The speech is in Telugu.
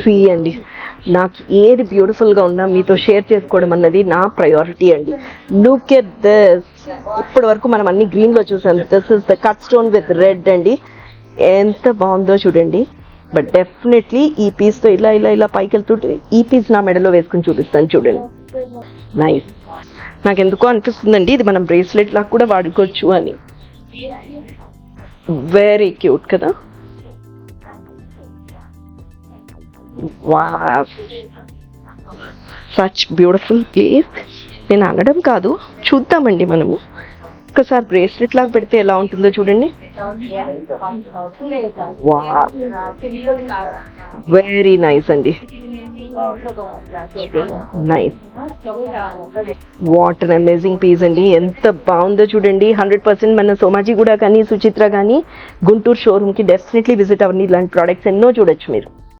సీ అండి, నాకు ఏది బ్యూటిఫుల్గా ఉన్నా మీతో షేర్ చేసుకోవడం అన్నది నా ప్రయారిటీ అండి. Look at this. ఇప్పటి వరకు మనం అన్ని గ్రీన్లో చూసాం. This is the cut stone with red అండి. ఎంత బాగుందో చూడండి. బట్ డెఫినెట్లీ ఈ పీస్తో ఇలా ఇలా ఇలా పైకి వెళ్తుంటే ఈ పీస్ నా మెడలో వేసుకుని చూపిస్తాను చూడండి. నైస్. నాకు ఎందుకో అనిపిస్తుందండి ఇది మనం బ్రేస్లెట్ లాగా కూడా వాడుకోవచ్చు అని. వెరీ క్యూట్ కదా. Wow, such beautiful place. నేను అనడం కాదు, చూద్దామండి మనము. ఒకసారి బ్రేస్లెట్ లాగా పెడితే ఎలా ఉంటుందో చూడండి. వెరీ నైస్ అండి. Nice. What an amazing piece అండి. ఎంత బాగుందో చూడండి. 100% మన సోమాజీ కూడా కానీ సుచిత్ర కానీ గుంటూరు షోరూమ్కి డెఫినెట్లీ విజిట్ అవ్వండి. ఇలాంటి ప్రోడక్ట్స్ ఎన్నో చూడొచ్చు మీరు.